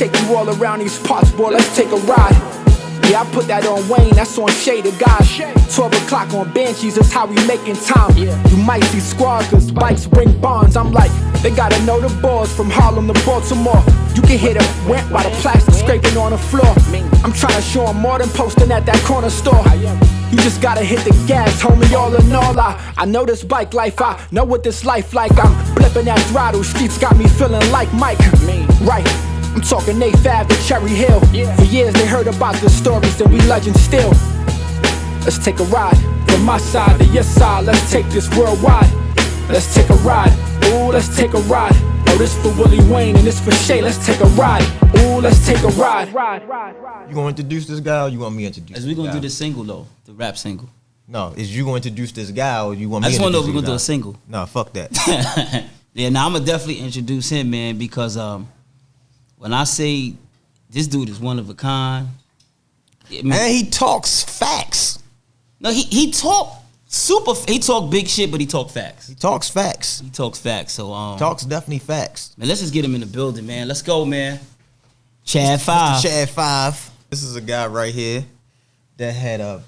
take you all around these parts, boy, let's take a ride. Yeah, I put that on Wayne, that's on Shade of God. 12 o'clock on Banshees, that's how we making time. You might see squad, cause bikes bring bonds. I'm like, they gotta know the boys from Harlem to Baltimore. You can hear the went by the plastic scraping on the floor. I'm trying to show them more than posting at that corner store. You just gotta hit the gas, homie, all in all. I know this bike life, I know what this life like. I'm blipping that throttle, streets got me feeling like Mike. Right, I'm talking A5 to Cherry Hill. For years they heard about the stories and we legends still. Let's take a ride, from my side to your side. Let's take this worldwide. Let's take a ride, ooh, let's take a ride. Oh, this for Willie Wayne and this for Shay. Let's take a ride, ooh, let's take a ride. You gonna introduce this guy or you want me to introduce As we gonna do the single though, the rap single. No, is you gonna introduce this guy or you want me to I just wanna know if we're introduce gonna do a this single. No, fuck that. Yeah, now I'm gonna definitely introduce him, man, because when I say this dude is one of a kind, and he talks facts. No, he talk big shit, but he talk facts. He talks facts. He talks facts. So talks definitely facts. Man, let's just get him in the building, man. Let's go, man. Chad 5. Chad 5. This is a guy right here that had a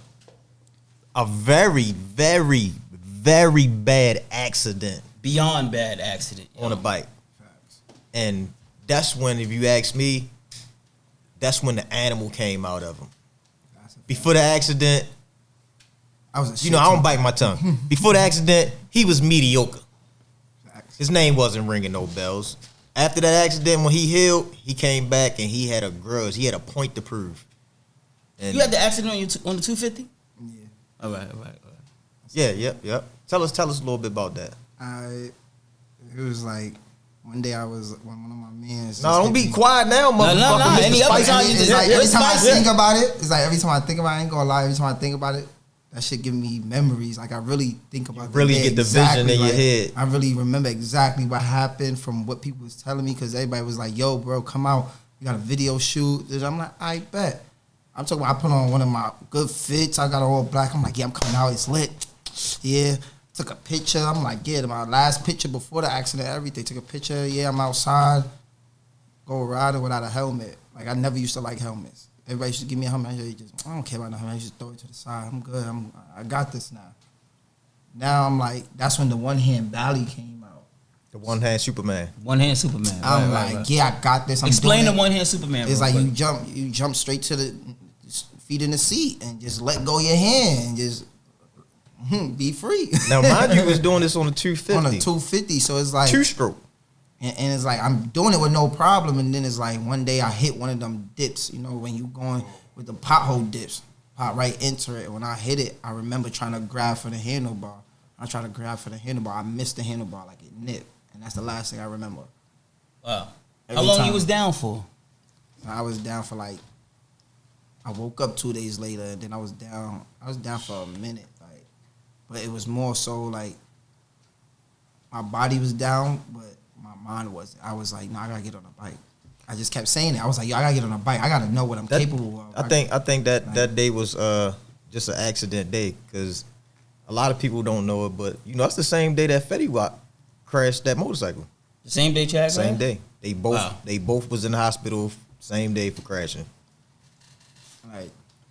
very, very, very bad accident. Beyond bad accident. On a bike. And that's when, if you ask me, that's when the animal came out of him. Before the accident, I don't bite my tongue. Before the accident, he was mediocre. His name wasn't ringing no bells. After that accident, when he healed, he came back and he had a grudge. He had a point to prove. And you had the accident on the 250? Yeah. All right. Yeah, yep. Tell us a little bit about that. It was like one day I was one of my mans. No, don't be quiet now, motherfucker. No. Any other time you just every time I think about it, it's like every time I think about it, I ain't gonna lie. Every time I think about it, that shit give me memories. Like I really think about it. Really get the vision in your head. I really remember exactly what happened from what people was telling me, because everybody was like, "Yo, bro, come out. We got a video shoot." I'm like, I bet. I'm talking about I put on one of my good fits. I got all black. I'm like, yeah, I'm coming out. It's lit. Yeah. Took a picture. I'm like, yeah, my last picture before the accident, everything. Took a picture. Yeah, I'm outside. Go riding without a helmet. Like, I never used to like helmets. Everybody used to give me a helmet. I don't care about no helmet. I just throw it to the side. I'm good. I got this now. Now I'm like, that's when the one-hand Bally came out. The one-hand Superman. One-hand Superman. I'm right. Yeah, I got this. Explain the one-hand Superman. It's like you jump straight to the feet in the seat and just let go your hand and just be free. Now, mind you, was doing this on a 250. On a 250, so it's like 2-stroke. And it's like I'm doing it with no problem, and then it's like one day I hit one of them dips. You know, when you going with the pothole dips, pop right into it. When I hit it, I remember trying to grab for the handlebar. I missed the handlebar, like it nipped, and that's the last thing I remember. Wow. How long you was down for? I was down for like, I woke up 2 days later, and then I was down for a minute. But it was more so like my body was down, but my mind wasn't. I was like, no, I gotta get on a bike. I just kept saying it. I was like, yo, I gotta get on a bike. I gotta know what I'm capable of. I think that day was just an accident day, because a lot of people don't know it, but you know, that's the same day that Fetty Wap crashed that motorcycle. The same day, Chad? Same day. They both was in the hospital same day for crashing. Like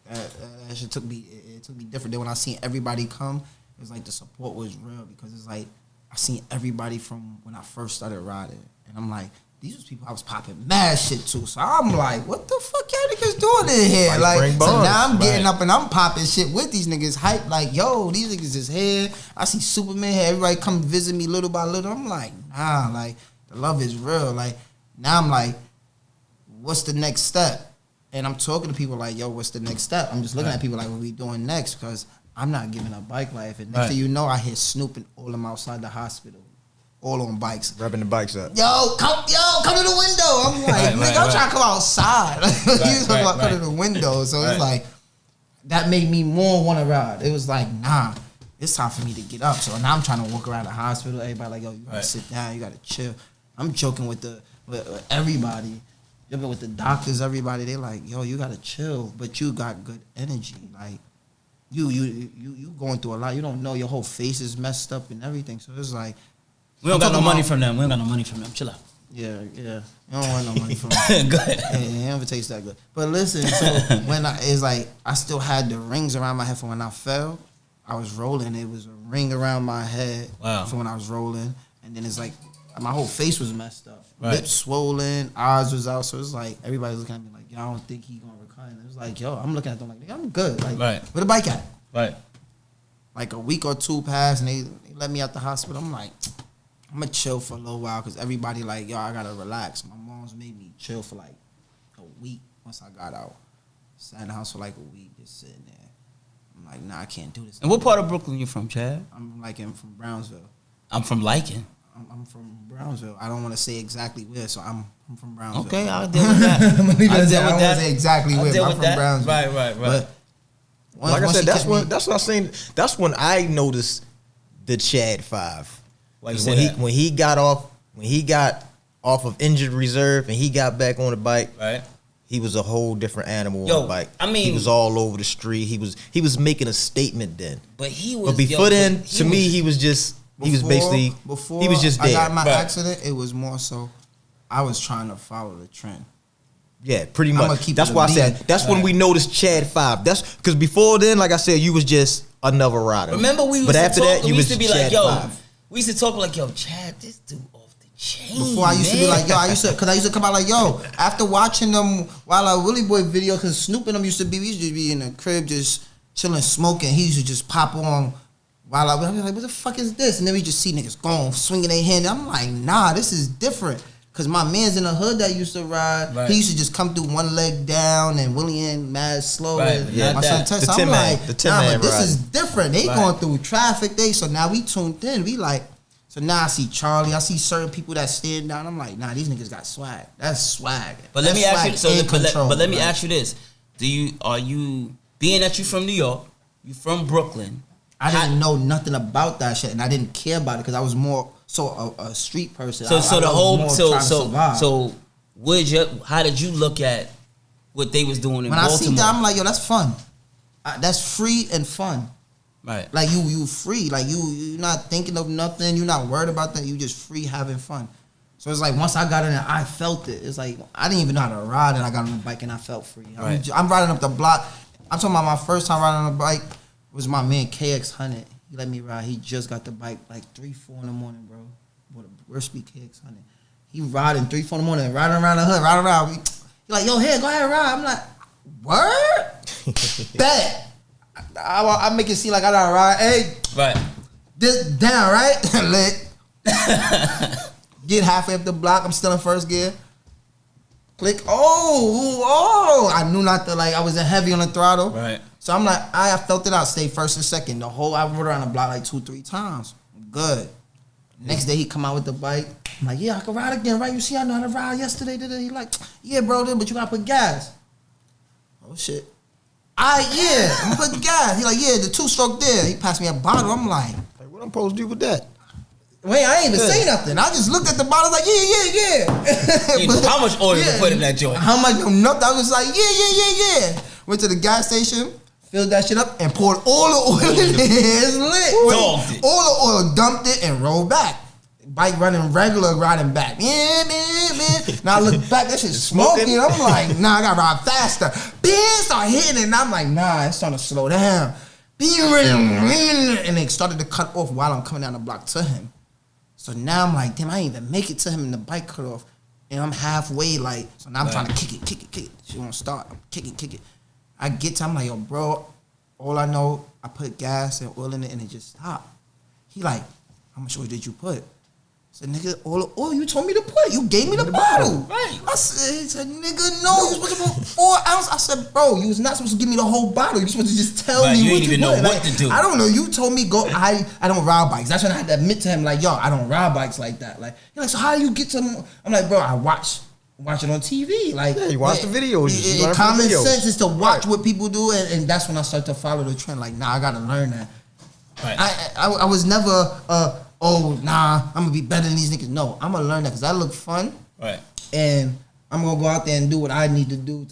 that shit took me. It took me different. Then when I seen everybody come, it was like the support was real, because it's like I seen everybody from when I first started riding, and I'm like, these was people I was popping mad shit to. So I'm like, what the fuck y'all niggas doing in here? Like, so now I'm getting up and I'm popping shit with these niggas, hype like, yo, these niggas is here. I see Superman here. Everybody come visit me little by little. I'm like, nah, like the love is real. Like now I'm like, what's the next step? And I'm talking to people like, yo, what's the next step? I'm just looking at people like, what we doing next? Because I'm not giving up bike life. And next thing you know, I hear snooping all them outside the hospital, all on bikes. Revving the bikes up. Yo, come to the window. I'm like, nigga, I'm trying to come outside. You talking about come to the window. So it's like, that made me more want to ride. It was like, nah, it's time for me to get up. So now I'm trying to walk around the hospital. Everybody like, yo, you gotta sit down. You gotta chill. I'm joking with everybody. With the doctors, everybody, they like, yo, you gotta chill, but you got good energy. Like, you going through a lot. You don't know, your whole face is messed up and everything. So it's like, we don't got no money from them. Chill out. Yeah. You don't want no money from me. Go ahead. Yeah, it never tastes that good. But listen, so when it's like I still had the rings around my head from when I fell. I was rolling. It was a ring around my head from when I was rolling, and then it's like my whole face was messed up, lips swollen, eyes was out. So it's like everybody's looking at me like, yo, I don't think he gonna recover. And it was like, yo, I'm looking at them like, I'm good. Like, where the bike at? Right. Like a week or two passed, and they let me out the hospital. I'm like, I'm gonna chill for a little while because everybody like, yo, I gotta relax. My mom's made me chill for like a week once I got out. Sat in the house for like a week, just sitting there. I'm like, nah, I can't do this. And what part of Brooklyn you from, Chad? I'm from Brownsville. I'm from Lycan. I'm from Brownsville. I don't want to say exactly where, so I'm from Brownsville. Okay, I'll deal with that. I don't want to say exactly where, but I'm from Brownsville. Right. But like I said, that's what I'm saying. That's when I noticed the Chad 5. Like when he got off of injured reserve and he got back on the bike. Right. He was a whole different animal on the bike. I mean, he was all over the street. He was making a statement then. But he was. But before then, to me, he was just. He was basically. Before he was just there. I got my accident, it was more so. I was trying to follow the trend. Yeah, pretty much. That's why I said that's when we noticed Chad 5. That's because before then, like I said, you was just another rider. Remember we used but to after talk, that, you we was used to be Chad like, yo. 5. We used to talk like, yo, Chad, this dude off the chain. Before I used to be like, yo, I used to come out like, yo, after watching them Wild Out Willie Boy video, because Snoop and them used to be in the crib just chilling, smoking. He used to just pop on Wild Out Willie. I'd be like, what the fuck is this? And then we just see niggas going, swinging their hand. I'm like, nah, this is different. Because my man's in the hood that used to ride, he used to just come through one leg down and Willie in mad slow. Yeah, my son Tess, I'm like, nah, but this is different. They going through traffic. So now we tuned in. We like, so now I see Charlie. I see certain people that stand down. I'm like, nah, these niggas got swag. That's swag. But let me ask you. But let me ask you this: are you being that you from New York, you from Brooklyn? I didn't know nothing about that shit, and I didn't care about it because I was more a street person. So how did you look at what they was doing in Baltimore? When I see that, I'm like, yo, that's fun. That's free and fun. Right. Like you free. Like you not thinking of nothing. You're not worried about that. You just free having fun. So it's like once I got in there, I felt it. It's like I didn't even know how to ride, and I got on the bike and I felt free. Right. I'm riding up the block. I'm talking about my first time riding on the bike was my man KX100. He let me ride. He just got the bike like 3-4 in the morning, bro. With a Worsby KX100. He riding 3-4 in the morning, riding around the hood, riding around. He like, yo, here, go ahead, ride. I'm like, word? Bet. I make it seem like I gotta ride. Hey, right. This down, right? Lit. Get halfway up the block. I'm still in first gear. Click. Oh! I knew not to I was heavy on the throttle. Right. So I'm like, I felt it out. Stay first and second. I rode around the block like 2-3 times. Good. Next day he come out with the bike. I'm like, yeah, I can ride again, right? You see, I know how to ride yesterday. He like, yeah, bro, but you gotta put gas. Oh shit. Yeah, I'm putting gas. He like, yeah, the 2-stroke there. He passed me a bottle. I'm like, what I'm supposed to do with that? Wait, I ain't even say nothing. I just looked at the bottle like, yeah. You know how much oil you put in that joint? How much? Nothing. I was like, yeah. Went to the gas station, filled that shit up, and poured all the oil in there. It's lit. Dogged it. All the oil, dumped it, and rolled back. Bike running regular, riding back. Yeah. Now I look back, that shit's smoking. I'm like, nah, I gotta ride faster. Start hitting it, and I'm like, nah, it's starting to slow down. And they started to cut off while I'm coming down the block to him. So now I'm like, damn, I ain't even make it to him and the bike cut off. And I'm halfway, so now I'm trying to kick it. She won't start. I'm kick it. I get to him, I'm like, yo, bro, all I know, I put gas and oil in it and it just stopped. He like, how much oil did you put? I said, nigga, all the oil you told me to put. You gave me the bottle. Right. I said, nigga, no, you supposed to put 4 ounces. I said, bro, you was not supposed to give me the whole bottle. You supposed to just tell me you what didn't even know what to do. I don't know. You told me go. I don't ride bikes. That's when I had to admit to him, like, yo, I don't ride bikes like that. Like, he's like, so how do you get to them? I'm like, bro, I watch it on TV. Like, yeah, you watch the videos. Common sense is to watch what people do, and that's when I start to follow the trend. Like, nah, I gotta learn that. Right. I was never oh, nah, I'm gonna be better than these niggas. No, I'm gonna learn that because that look fun. Right. And I'm gonna go out there and do what I need to do.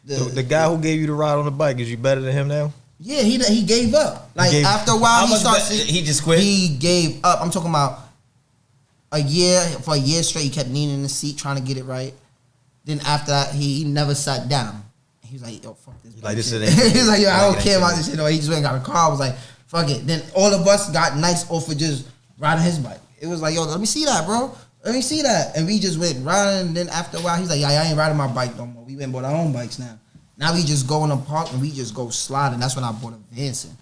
The guy who gave you the ride on the bike, is you better than him now? Yeah, he gave up. After a while, he just quit. He gave up. I'm talking about for a year straight, he kept kneeling in the seat trying to get it right. Then after that, he never sat down. He was like, yo, fuck this. Like this shit. He was like, yo, I don't care about this shit. He just went and got a car. I was like, fuck it. Then all of us got nice off of just riding his bike. It was like, yo, let me see that, bro. Let me see that. And we just went riding. And then after a while, he's like, yeah, I ain't riding my bike no more. We went and bought our own bikes now. Now we just go in the park and we just go sliding. That's when I bought a Vincent.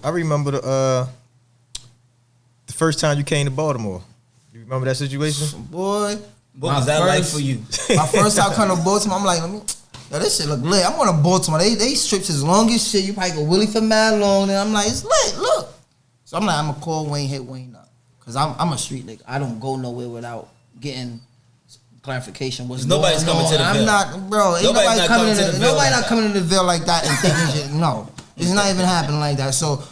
I remember the first time you came to Baltimore. You remember that situation? Boy, What was that like for you? My first time coming to Baltimore, I'm like, yo, this shit look lit. I'm going to Baltimore. They strips as long as shit. You probably go Willie for mad long. And I'm like, it's lit, look. So I'm like, I'm going to call Wayne, hit Wayne up. Because I'm a street nigga. I don't go nowhere without getting clarification. What's nobody's coming to the Ville. I'm not, bro. Ain't nobody coming to the Ville. Nobody not coming to the Ville like that and thinking shit. No. It's not even happening like that. So,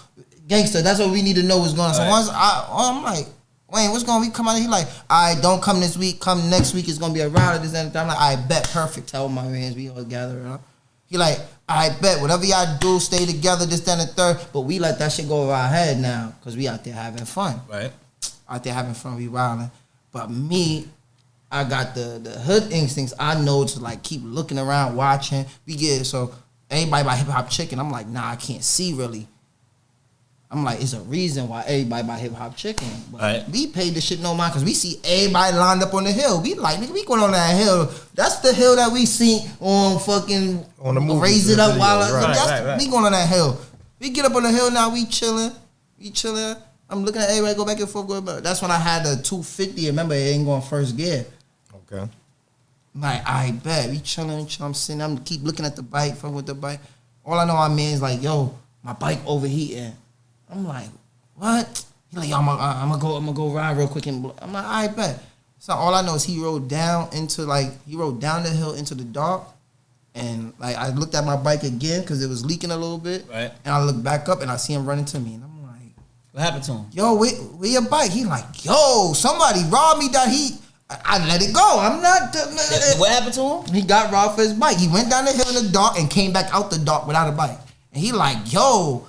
gangster, that's what we need to know what's going on. So once I'm like, Wayne, what's going on? We come out here, he like, all right, don't come this week. Come next week. It's going to be a round of this and that. I'm like, I bet, perfect. Tell my mans, we all gather up. He like, I bet, whatever y'all do, stay together, this, that, and the third. But we let that shit go over our head now because we out there having fun. Right. Out there having fun, we wilding. But me, I got the hood instincts. I know to like keep looking around, watching. We get, so everybody buy Hip Hop Chicken. I'm like, nah, I can't see really. I'm like, it's a reason why everybody buy Hip Hop Chicken. But right. We paid this shit no mind because we see everybody lined up on the hill. We like, nigga, we going on that hill. That's the hill that we see on fucking on the movie, Raise It Up while right. We going on that hill. We get up on the hill now, we chilling. I'm looking at everybody go back and forth, go back. That's when I had the 250. Remember, it ain't going first gear. Okay. Like, I bet. We chilling. I'm sitting. I'm keep looking at the bike, fucking with the bike. All I know, my man's like, yo, my bike overheating. I'm like, what? He like, yo, I'm gonna go ride real quick. And I'm like, I bet. So all I know is he rode down the hill into the dark. And like, I looked at my bike again because it was leaking a little bit. Right. And I looked back up and I see him running to me. And I'm like, what happened to him? yo, where your bike? He like, yo, somebody robbed me that I let it go. I'm not. What happened to him? He got robbed for his bike. He went down the hill in the dark and came back out the dark without a bike. And he like, yo,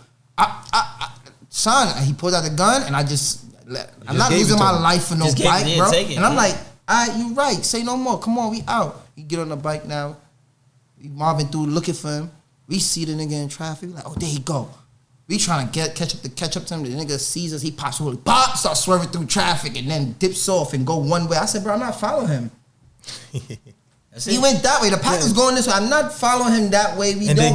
son, he pulled out the gun and I'm not losing my life for no bike, bro. And I'm like, all right, you right. Say no more. Come on, we out. He get on the bike now. We mobbing through looking for him. We see the nigga in traffic. We like, oh, there he go. We trying to catch up to him. The nigga sees us. He pops, starts swerving through traffic and then dips off and go one way. I said, bro, I'm not following him. He went that way. The pack is going this way. I'm not following him that way. We're not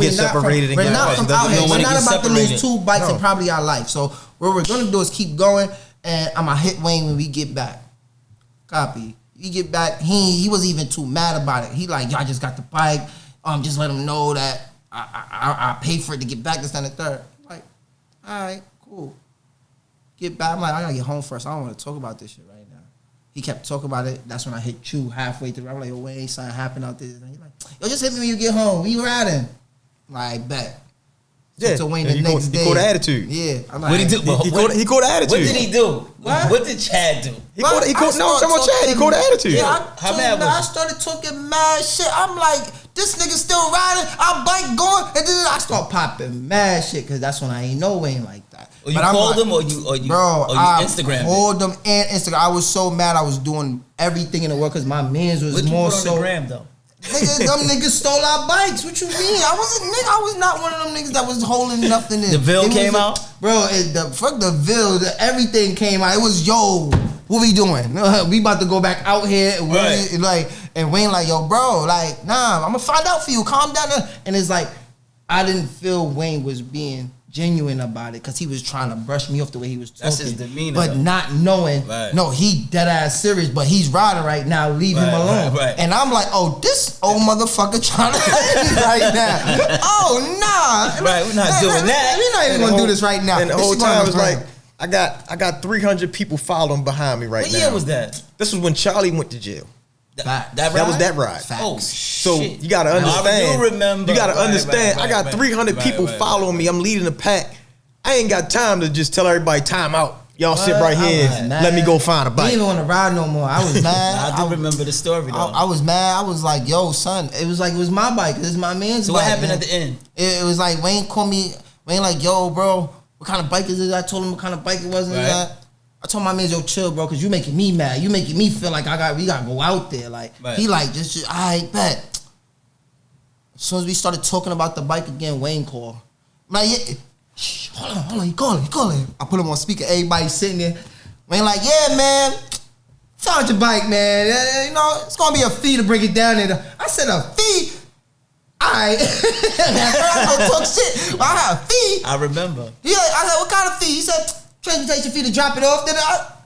from out here. We're not about to lose two bikes in probably our life. So what we're gonna do is keep going, and I'm gonna hit Wayne when we get back. Copy. We get back. He wasn't even too mad about it. He like, yo, I just got the bike. Just let him know that I paid for it to get back. This and the third. Like, all right, cool. Get back. I'm like, I gotta get home first. I don't want to talk about this shit right now. He kept talking about it. That's when I hit you halfway through. I'm like, yo, Wayne, something happened out there. And he's like, yo, just hit me when you get home. We riding. I'm like, bet. Yeah, to Wayne the next day. He caught the attitude. Yeah. I'm like, What did he do? He caught the attitude. What did he do? What did Chad do? He caught the attitude. Yeah, How mad was I started talking mad shit. I'm like, this nigga still riding, our bike going, and then I start popping mad shit because that's when I ain't know Wayne like that. Or you called him, or you Instagrammed him? Called him and Instagram. I was so mad. I was doing everything in the world because my mans was more so. What you put on the gram though? Nigga, them niggas stole our bikes. What you mean? I was not one of them niggas that was holding nothing in. The Ville came out? Bro, fuck the Ville. Everything came out. It was, yo, what we doing? We about to go back out here. Right. And Wayne like, yo, bro, like, nah, I'm going to find out for you. Calm down. And it's like, I didn't feel Wayne was being genuine about it because he was trying to brush me off the way he was talking. That's his demeanor. But not knowing, no, he dead ass serious, but he's riding right now, leave him alone. Right. And I'm like, oh, this old motherfucker trying to hit me right now. Oh, nah. Right, we're not doing that. We're not even going to do this right now. And the whole time I was like, I got 300 people following behind me right now. What year was that? This was when Charlie went to jail. That was that ride. Facts. Oh, so shit. you gotta understand. I do remember. You gotta understand. I got 300 people following me. I'm leading the pack. I ain't got time to just tell everybody time out. Y'all sit right here. Let me go find a bike. I didn't even want to ride no more. I was mad. I do remember the story though. I was mad. I was like, yo, son. It was my bike. This is my man's so bike. So what happened man. at the end? It was like Wayne called me. Wayne like, yo, bro, what kind of bike is it? I told him what kind of bike it was. And I told my man, yo, chill, bro, because you making me mad. You making me feel like we got to go out there. Like, he like, just I bet. As soon as we started talking about the bike again, Wayne called. I'm like, yeah. Shh, hold on, he calling. I put him on speaker, everybody sitting there. Wayne like, yeah, man, found your bike, man. You know, it's going to be a fee to bring it down there. I said, a fee? All right. I don't talk shit. I had a fee. I remember. Yeah, I said, what kind of fee? He said, transportation fee to drop it off. Then oh,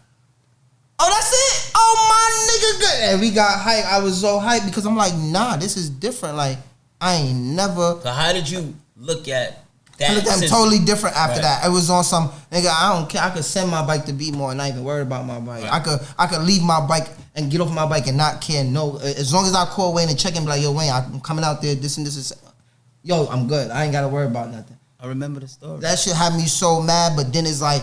that's it? Oh, my nigga good. And we got hyped. I was so hyped because I'm like, nah, this is different. Like, I ain't never. So how did you look at that? I looked at him totally different after that. It was on some nigga. I don't care. I could send my bike to Baltimore and not even worry about my bike. I could leave my bike and get off my bike and not care. No, as long as I call Wayne and check him, like, yo, Wayne, I'm coming out there. This and this is. Yo, I'm good. I ain't got to worry about nothing. I remember the story. That shit had me so mad. But then it's like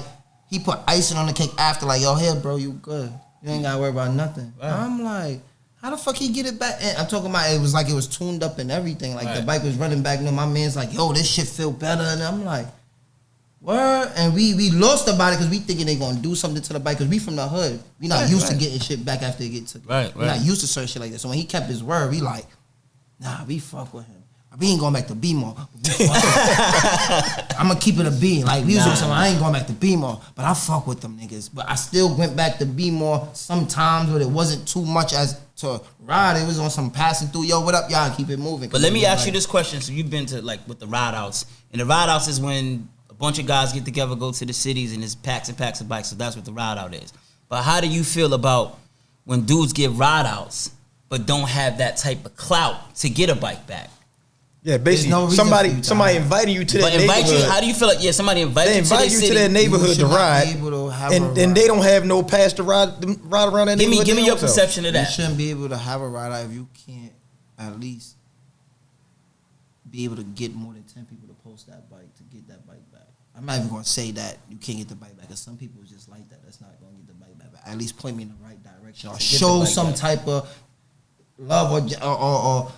he put icing on the cake after. Like, yo, here, bro, you good. You ain't got to worry about nothing. Right. I'm like. How the fuck he get it back? And I'm talking about it was like it was tuned up and everything. Like the bike was running back. You know, my man's like, yo, this shit feel better. And I'm like, word. And we lost about it because we thinking they gonna do something to the bike because we from the hood. We not used to getting shit back after it get took. We not used to certain shit like that. So when he kept his word, we like, nah, we fuck with him. We ain't going back to B-Mall. I'm gonna keep it a B. Like we was doing something, I ain't going back to B-Mall, but I fuck with them niggas. But I still went back to B-Mall sometimes, but it wasn't too much as to ride. It was on some passing through. Yo, what up, y'all? Keep it moving. But let me ask you this question. So you've been to like with the ride outs, and the ride outs is when a bunch of guys get together, go to the cities, and it's packs and packs of bikes. So that's what the ride out is. But how do you feel about when dudes get ride outs but don't have that type of clout to get a bike back? Yeah, basically, somebody inviting you to that neighborhood. How do you feel like, somebody invited you to that neighborhood to ride, and they don't have no pass to ride around that neighborhood. Give me your perception of that. You shouldn't be able to have a ride out if you can't at least be able to get more than 10 people to post that bike to get that bike back. I'm not even going to say that you can't get the bike back because some people is just like that. That's not going to get the bike back. But at least point me in the right direction or show some type of love or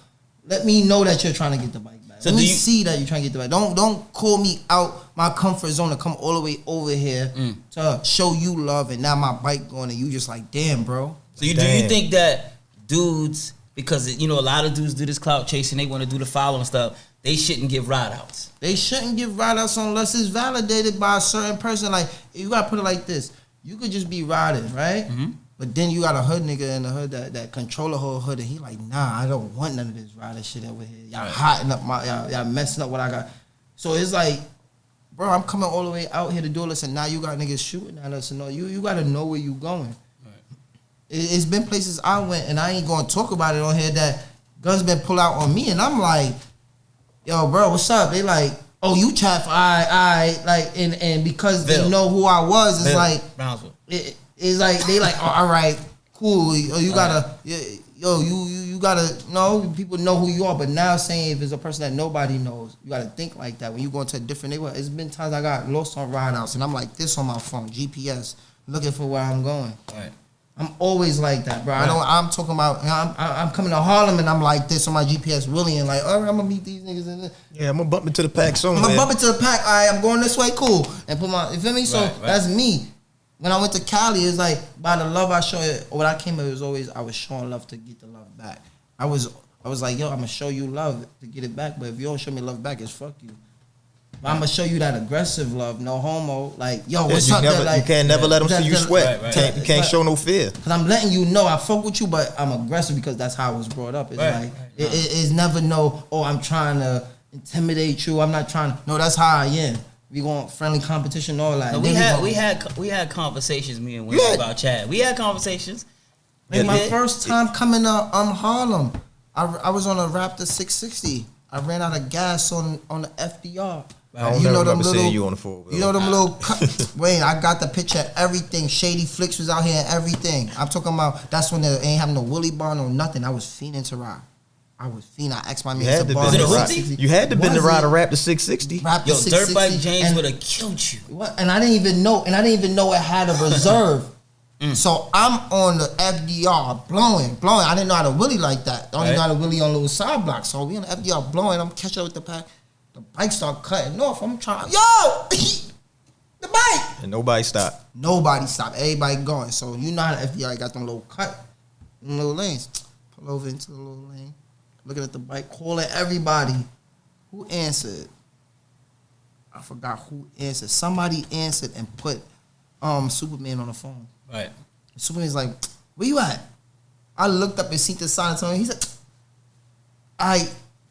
let me know that you're trying to get the bike back. So Let me see that you're trying to get the bike. Don't call me out my comfort zone to come all the way over here to show you love and now my bike going and you just like, damn, bro. So do you think that dudes, because a lot of dudes do this clout chasing, they want to do the following stuff, they shouldn't give ride outs? They shouldn't give ride outs unless it's validated by a certain person. Like, you got to put it like this. You could just be riding, right? Mm-hmm. But then you got a hood nigga in the hood that control the whole hood, and he like, nah, I don't want none of this rider shit over here. Y'all hotting up y'all messing up what I got. So it's like, bro, I'm coming all the way out here to do this, and now you got niggas shooting at us. And you got to know where you going. Right. It's been places I went, and I ain't gonna talk about it on here that guns been pulled out on me, and I'm like, yo, bro, what's up? They like, oh, you chaff, I like, and because they know who I was, it's like, Brownsville. It's like they like, oh, all right, cool. You gotta, you gotta know. People know who you are, but now saying if it's a person that nobody knows, you gotta think like that when you go into a different neighborhood. It's been times I got lost on ride outs, and I'm like this on my phone, GPS, looking for where I'm going. Right. I'm always like that, bro. Right. I'm talking about. I'm coming to Harlem, and I'm like this on my GPS, Willie, and like, all right, I'm gonna meet these niggas. Yeah, I'm gonna bump into the pack somewhere. I'm gonna bump into the pack. All right, I'm going this way, cool, and put my. You feel me? So that's me. When I went to Cali, it's like, by the love I show it, when I came here, it was always, I was showing love to get the love back. I was like, yo, I'm going to show you love to get it back, but if you don't show me love back, it's fuck you. But I'm going to show you that aggressive love, no homo, like, yo, what's up? You can't never let them see you sweat. You can't show no fear. Because I'm letting you know I fuck with you, but I'm aggressive because that's how I was brought up. It's like, it's never no, oh, I'm trying to intimidate you. I'm not trying to, no, that's how I am. We want friendly competition, all that. No, we had conversations, me and Wayne, about Chad. We had conversations. Like my first time coming to Harlem, I was on a Raptor 660. I ran out of gas on the FDR. I don't remember seeing you on the four-wheel. You know them little Wayne, I got the picture of everything. Shady Flicks was out here and everything. I'm talking about that's when they ain't having no Willie bar, no nothing. I was fiending to ride. I was fiending. I asked my man You had to to borrow been the the Hoopty? 660. You had to been to Was ride a it? Raptor 660. Raptor Yo, 660, Dirtbike James and- would have killed you. What? And I didn't even know it had a reserve. So I'm on the FDR blowing. I didn't know how to wheelie like that. I only know how to wheelie on little side blocks. So we on the FDR blowing. I'm catching up with the pack. The bike start cutting off. I'm trying. Yo, the bike. And nobody stopped. Nobody stopped. Everybody going. So you know how the FDR got them little them little lanes. Pull over into the little lane. Looking at the bike, calling everybody. Who answered? I forgot who answered. Somebody answered and put Superman on the phone. Right. Superman's like, where you at? I looked up and seen the sign and told him, he said, I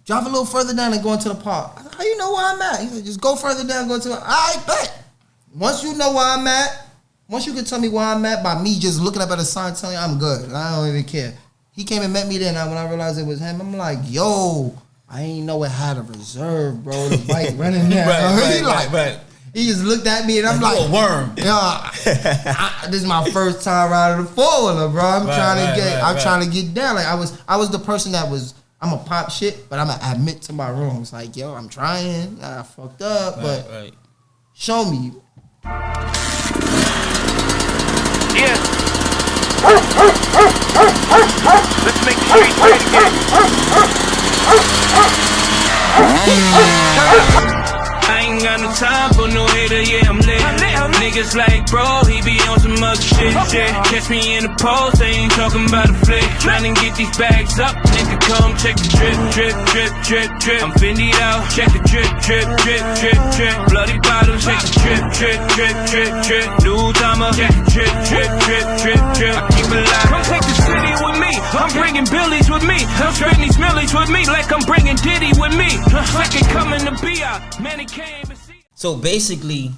drive a little further down and go into the park. I said, how you know where I'm at? He said, just go further down and go to the I bet. Once you know where I'm at, once you can tell me where I'm at by me just looking up at a sign telling you I'm good. I don't even care. He came and met me there, and when I realized it was him, I'm like, yo, I ain't know it had a reserve, bro. The bike running there. Right. He just looked at me, and I'm like, a worm. Yeah, this is my first time riding a 4-wheeler, bro. I'm trying to get down. Like I was the person that was. I'm a pop shit, but I'm gonna admit to my wrongs. Like, yo, I'm trying. I fucked up, but show me. Yeah. Let's make the streets great again. I ain't got no time for no hater, yeah, I'm lit. Niggas like, bro, he be on some other shit. Catch me in the post, they ain't talking about a flick. Trying to get these bags up, nigga, come check the drip. I'm Fendi'd out, check the drip. Bloody bottles, check the drip. New timer, check the drip. I keep it alive. Come take the city with me. I'm bringing Billies with me. I'm spending these millies with me like I'm bringing Diddy with me. Second coming to be out. Man, he came and see. So basically,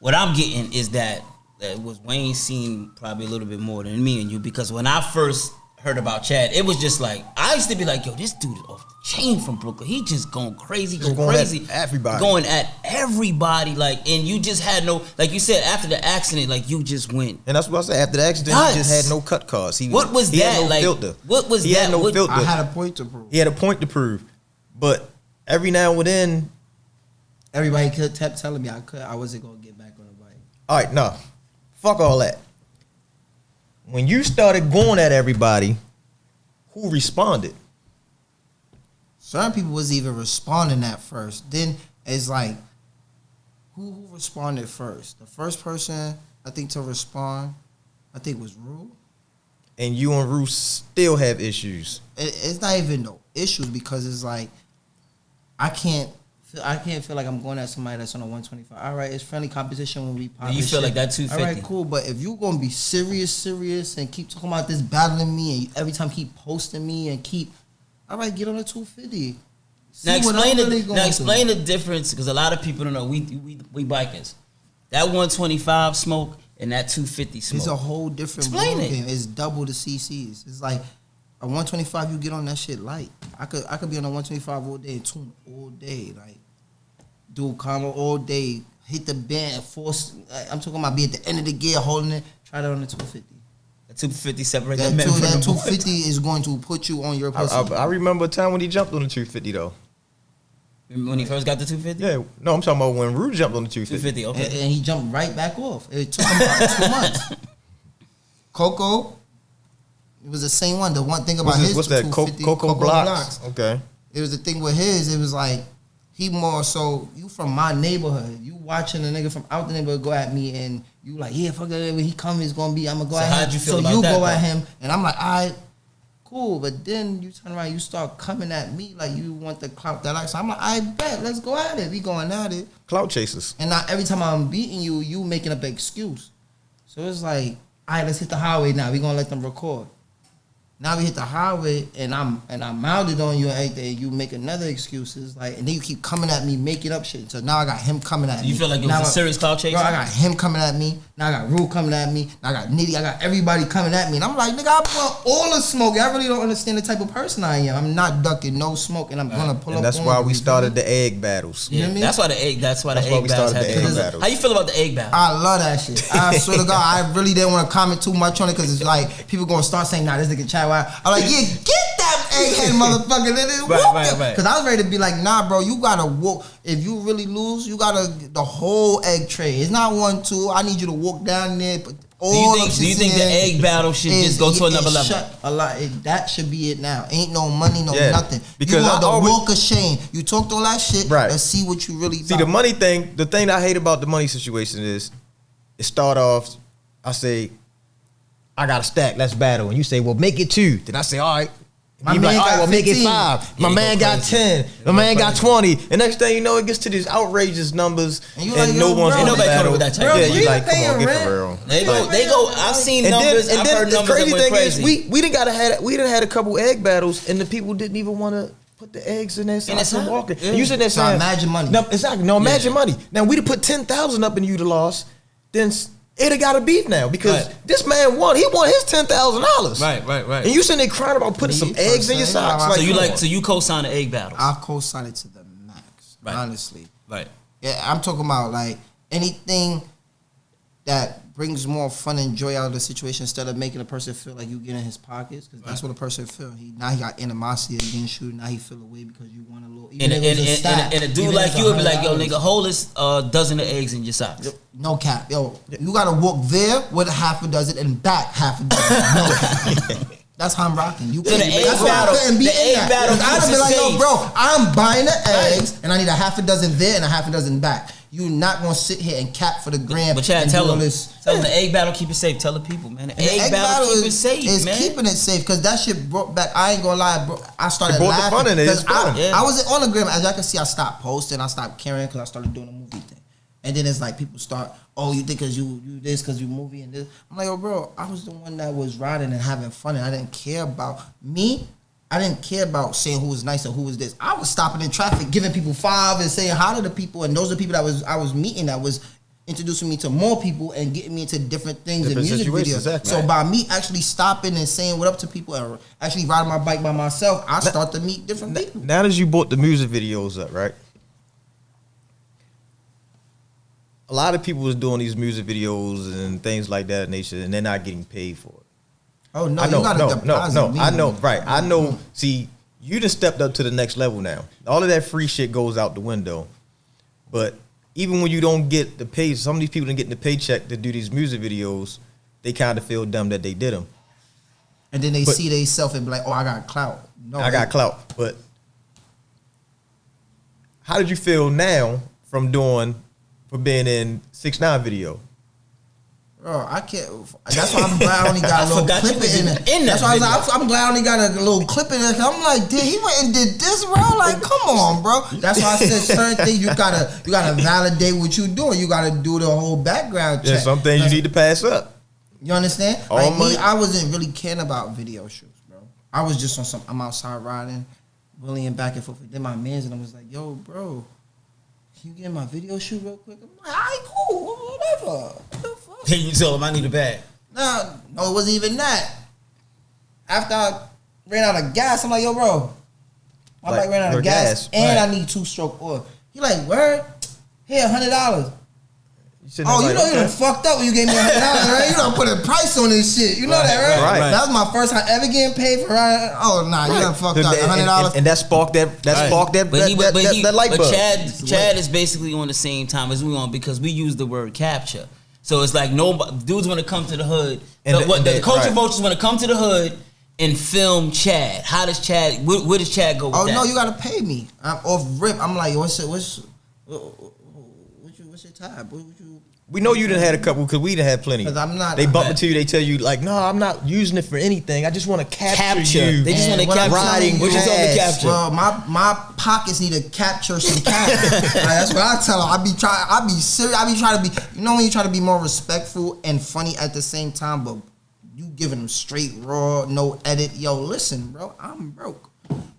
what I'm getting is that was Wayne seen probably a little bit more than me and you, because when I first heard about Chad, it was just like, I used to be like, yo, this dude is off the chain from Brooklyn. He just going crazy, Going at everybody. Going at everybody, like, and you just had no, like you said, after the accident, like, you just went. And that's what I said. After the accident, he just had no cut cars. What was he that? Had no like, filter. What was he that? Had no filter. I had a point to prove. He had a point to prove. But every now and then, everybody kept telling me I wasn't gonna get back on the bike. all right, nah, fuck all that. When you started going at everybody, who responded? Certain people was even responding at first. Then it's like, who responded first? The first person I think to respond, I think was Rue. And you and Rue still have issues. It's not even no issues because it's like I can't feel like I'm going at somebody that's on a 125. All right, it's friendly competition when we pop. You feel like that 250. All right, cool. But if you gonna be serious, and keep talking about this battling me, and every time keep posting me and keep, all right, get on the 250. Now explain the difference, because a lot of people don't know. We bikers. That 125 smoke and that 250 smoke. It's a whole different Explain it. game. It's double the CCs. It's like a 125. You get on that shit light. I could be on a 125 all day, tune all day, like do combo all day, hit the band, force. I'm talking about be at the end of the gear, holding it. Try that on the 250. The 250 separate That, that men from the 250 is going to put you on your pussy. I remember a time when he jumped on the 250 though. When he first got the 250? Yeah, no, I'm talking about when Rue jumped on the 250. 250, okay. And he jumped right back off. It took him about 2 months. Coco, it was the same one. The one thing about What's that? 250, Coco Blocks. Okay. It was the thing with his. It was like he more so you from my neighborhood. You watching a nigga from out the neighborhood go at me, and you like, yeah, fuck that. When he come, it's gonna be. I'm gonna go So at him. how'd you feel so about you that, go though? at him, and I'm like, alright, cool. But then you turn around, you start coming at me like you want the clout that I. So I'm like, I bet, let's go at it. We going at it. Clout chasers. And now every time I'm beating you, you making up an excuse. So it's like, all right, let's hit the highway now. We gonna let them record. Now we hit the highway, and I'm mounted on you and everything. You make another excuses, like, and then you keep coming at me, making up shit. So now I got him coming at me. You feel like it Now was a serious clout chase? Bro, I got him coming at me. Now I got Rue coming at me. Now I got Nitty. I got everybody coming at me. And I'm like, nigga, I want all the smoke. I really don't understand the type of person I am. I'm not ducking no smoke, and I'm gonna pull up. And that's on why you, we you started feel me? the egg battles. Yeah, You know what I mean? that's why the egg That's why battles we started had the to egg be. battles. How you feel about the egg battle? I love that shit. I swear to God, I really didn't want to comment too much on it because it's like people gonna start saying, "Nah, this nigga Chad." I'm like, yeah, get that egghead motherfucker. Then Right. Because I was ready to be like, nah, bro, you gotta walk. If you really lose, you gotta the whole egg tray. It's not 1, 2. I need you to walk down there. Put all Do you think the egg battle should just go to another level? That should be it now. Ain't no money, nothing. Because you want the walk of shame. You talked all that shit. Right. Let's see what you really. See, the money thing. The thing I hate about the money situation is, it start off. I say, I got a stack. Let's battle, and you say, well, make it 2. Then I say, all right. My You be man like, all right, got well, make it 15. 5. My Yeah, man go got crazy. 10. My man got 20. And next thing you know, it gets to these outrageous numbers, And you and like, no yo, one's bro, gonna nobody battle. coming with that type Yeah, of you money. like, come on, Paying get for rent. real. They go. I've seen numbers. I've heard the numbers crazy that went thing crazy. is, we done had a couple egg battles, and the people didn't even want to put the eggs in their socks and walking. Yeah. And you sitting there So saying, imagine money. No, exactly. No, imagine money. Now we'd have put 10,000 up and you'd have lost. Then it'd have got a beef now because this man won. He won his $10,000. Right. And you sitting there crying about putting some eggs in your socks. So you co-sign the egg battles. I co-sign it to the max. Right. Honestly. Right. Yeah, I'm talking about like anything that brings more fun and joy out of the situation instead of making a person feel like you get in his pockets, because that's what a person feel. Now he got animosity against you. Now he feel away because you want a little. And a dude like you would be like, yo, nigga, hold this dozen of eggs in your socks. No cap, yo. You gotta walk there with half a dozen and back half a dozen. No cap. That's how I'm rocking. You So the egg that's why I battle- couldn't be the in egg that. battle I'd have keeps been it like, yo, safe. bro, I'm buying the eggs and I need a half a dozen there and a half a dozen back. You're not gonna sit here and cap for the gram. But Chad, and tell do all them this. the egg battle keep it safe. Tell the people, man. The And the egg battle keep it safe, is man. keeping it safe because that shit brought back. I ain't gonna lie, bro. I started It brought the laughing fun in it. It's 'cause fun. Yeah. I wasn't on the gram. As y'all can see, I stopped posting. I stopped caring because I started doing the movie thing. And then it's like people start, oh, you think because you this because you movie and this. I'm like, oh, bro, I was the one that was riding and having fun, and I didn't care about me. I didn't care about saying who was nice or who was this. I was stopping in traffic, giving people 5 and saying hi to the people, and those are the people that I was meeting that was introducing me to more people and getting me into different things Different and music situations, videos. exactly. So by me actually stopping and saying what up to people and actually riding my bike by myself, I start to meet different people. Now that you brought the music videos up, right? A lot of people was doing these music videos and things like that nature, and they're not getting paid for it. Oh no, I know, you gotta deposit me. I know, right? I know. See, you just stepped up to the next level now. All of that free shit goes out the window. But even when you don't get the pay, some of these people didn't get the paycheck to do these music videos. They kind of feel dumb that they did them. And then they see they self and be like, oh, I got clout. No, I got clout. But how did you feel now for being in 6ix9ine video? Bro, I can't. That's why I'm glad I only got a little forgot clip you was in in it. that That's why video. I'm glad I only got a little clip in it. I'm like, dude, he went and did this, bro. Like, come on, bro. That's why I said certain things you gotta validate what you doing. You gotta do the whole background check. Yeah, some things you need to pass up. You understand? All Like money. me, I wasn't really caring about video shoots, bro. I was just on some. I'm outside riding, willing back and forth. Then my man's and I was like, yo, bro, can you get in my video shoot real quick? I'm like, all right, cool, whatever. What the fuck? Then you told him I need a bag. No, it wasn't even that. After I ran out of gas, I'm like, yo, bro, my Like, bike ran out your of gas, gas, and right. I need 2-stroke oil. He like, word? Here, $100. You Oh, you know you done fucked up when you gave me $100, right? You done put a price on this shit. You know that, right? right. That was my first time ever getting paid for riding. Oh, nah, you done fucked up. $100. And that sparked that light bulb. But Chad is basically on the same time as we on because we use the word capture. So it's like dudes want to come to the hood. The culture vultures want to come to the hood and film Chad. How does Chad? Where does Chad go with that? Oh no, you gotta pay me. I'm off rip. I'm like, what's your tab? What you? We know you done had a couple because we done had plenty. 'Cause I'm not- They bump into you. They tell you like, no, I'm not using it for anything. I just want to capture you. They just want to what I'm capture. telling What you you told me is, capture? Well, my pockets need to capture some cash. Like, that's what I tell them. I be serious. I be trying to be. You know when you try to be more respectful and funny at the same time, but you giving them straight raw, no edit. Yo, listen, bro, I'm broke.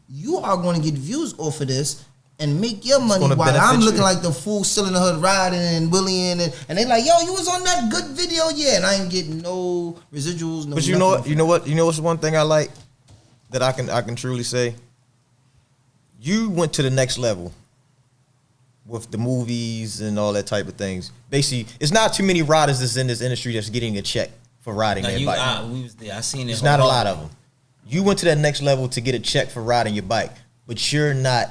You are going to get views off of this and make your money gonna while I'm benefit looking you. like the fool still in the hood riding and willing and they like, yo, you was on that good video, yeah, and I ain't getting no residuals, no. But you know what's one thing I like that I can truly say. You went to the next level with the movies and all that type of things. Basically, it's not too many riders that's in this industry that's getting a check for riding their bike. We was there. I seen it. It's not a lot of them. You went to that next level to get a check for riding your bike, but you're not